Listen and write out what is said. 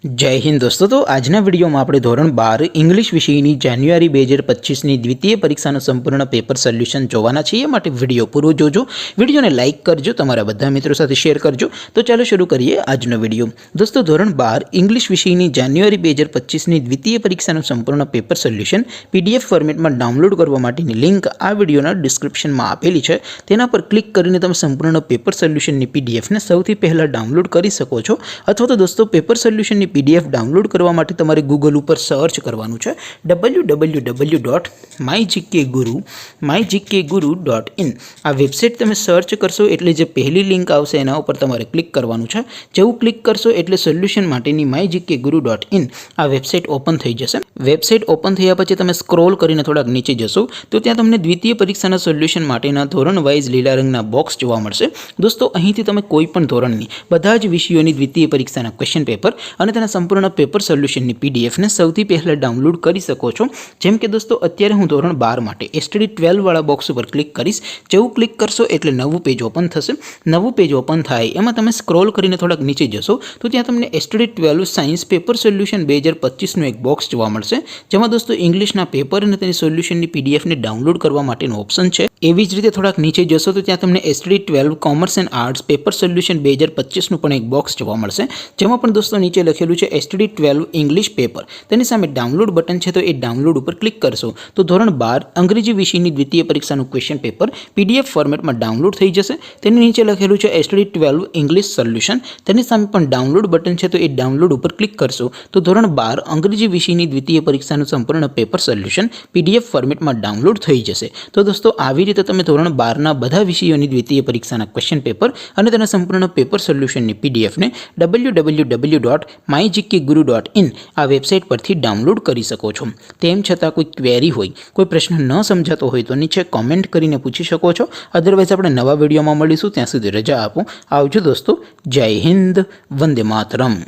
जय हिंद दोस्तों। तो આજના વિડીયોમાં આપણે ધોરણ 12 ઇંગ્લિશ વિષયની જાન્યુઆરી 2025ની દ્વિતીય પરીક્ષાનું સંપૂર્ણ પેપર સોલ્યુશન જોવાના છીએ। માટે વિડીયો પૂરો જોજો, વિડીયોને લાઇક કરજો, તમારા બધા મિત્રો સાથે શેર કરજો। તો ચાલો શરૂ કરીએ આજનો વિડીયો। દોસ્તો ધોરણ 12 ઇંગ્લિશ વિષયની જાન્યુઆરી 2025ની દ્વિતીય પરીક્ષાનું સંપૂર્ણ પેપર સોલ્યુશન પીડીએફ ફોર્મેટમાં ડાઉનલોડ કરવા માટેની લિંક આ વિડીયોના ડિસ્ક્રિપ્શનમાં આપેલી છે। તેના પર ક્લિક કરીને તમે સંપૂર્ણ પેપર સોલ્યુશનની પીડીએફને સૌથી પહેલા ડાઉનલોડ કરી શકો છો। અથવા તો દોસ્તો પેપર સોલ્યુશનની पीडीएफ डाउनलॉड करवा माटे तमारे गूगल पर सर्च करवानुं छे www.mygkguru.in। आ वेबसाइट तमे सर्च करशो एटले जे पहली लिंक आवशे एना पर तमारे क्लिक करवानुं छे। जेवुं क्लिक करशो एटले सोल्यूशन माटेनी mygkguru.in आ वेबसाइट ओपन थई जशे। वेबसाइट ओपन थया पछी तमे स्क्रॉल करीने थोड़ा नीचे जशो तो त्यां तमने द्वितीय परीक्षाना सोल्यूशन माटेना धोरण वाइज लीला रंगना बॉक्स जोवा मळशे। दोस्तों અહીંથી તમે કોઈ પણ ધોરણની બધા જ વિષયોની દ્વિતીય પરીક્ષાના ક્વેશ્ચન પેપર અને તેના સંપૂર્ણ પેપર સોલ્યુશનની પીડીએફ ને સૌથી પહેલા ડાઉનલોડ કરી શકો છો। જેમ કે દોસ્તો અત્યારે હું ધોરણ 12 માટે એસટીડી 12 વાળા બોક્સ ઉપર ક્લિક કરીશ। જેવું ક્લિક કરશો એટલે નવું પેજ ઓપન થશે। નવું પેજ ઓપન થાય એમાં તમે સ્ક્રોલ કરીને થોડાક નીચે જશો તો ત્યાં તમને એસટીડી 12 સાયન્સ પેપર સોલ્યુશન 2025 નું એક બોક્સ જોવા મળશે। જેમાં દોસ્તો ઇંગ્લિશના પેપર અને તેની સોલ્યુશનની પીડીએફ ને ડાઉનલોડ કરવા માટેનો ઓપ્શન છે। એવી જ રીતે થોડાક નીચે જશો તો ત્યાં તમને STD 12 commerce and arts paper solution 2025 નું પણ એક બોક્સ જોવા મળશે। જેમાં પણ દોસ્તો નીચે લખેલું છે एसटीडी 12 इंग्लिश पेपर। तेनी सामे डाउनलॉड बटन है तो ये डाउनलॉड पर क्लिक करशो तो धोरण 12 अंग्रेजी विषयनी द्वितीय परीक्षाનું क्वेश्चन पेपर पीडीएफ फॉर्मेट में डाउनलॉड थई जशे। तेनी नीचे लखेलुं छे एसटीडी 12 इंग्लिश सोल्यूशन। तेनी सामे पण डाउनलॉड बटन है तो ये डाउनलॉड पर क्लिक करशो तो धोरण 12 अंग्रेजी विषयनी द्वितीय परीक्षाનું संपूर्ण पेपर सोल्यूशन पीडीएफ फॉर्मेट में डाउनलॉड थई जशे। तो दोस्तों આવી રીતે તમે ધોરણ 12 ના બધા વિષયોની દ્વિતીય પરીક્ષાના ક્વેશ્ચન પેપર અને તેના સંપૂર્ણ પેપર સોલ્યુશનની પીડીએફ ને www.mygkguru.in आ वेबसाइट पर डाउनलॉड करी सको छो। तेम छतां कोई क्वेरी होय, कोई प्रश्न न समझातो होय तो नीचे कॉमेंट करीने पूछी शको छो। अदरवाइज आपणे नवा विडियोमां मळीशुं, त्यां सुधी रजा आपो। आवजो दोस्तों। जय हिंद, वंदे मातरम।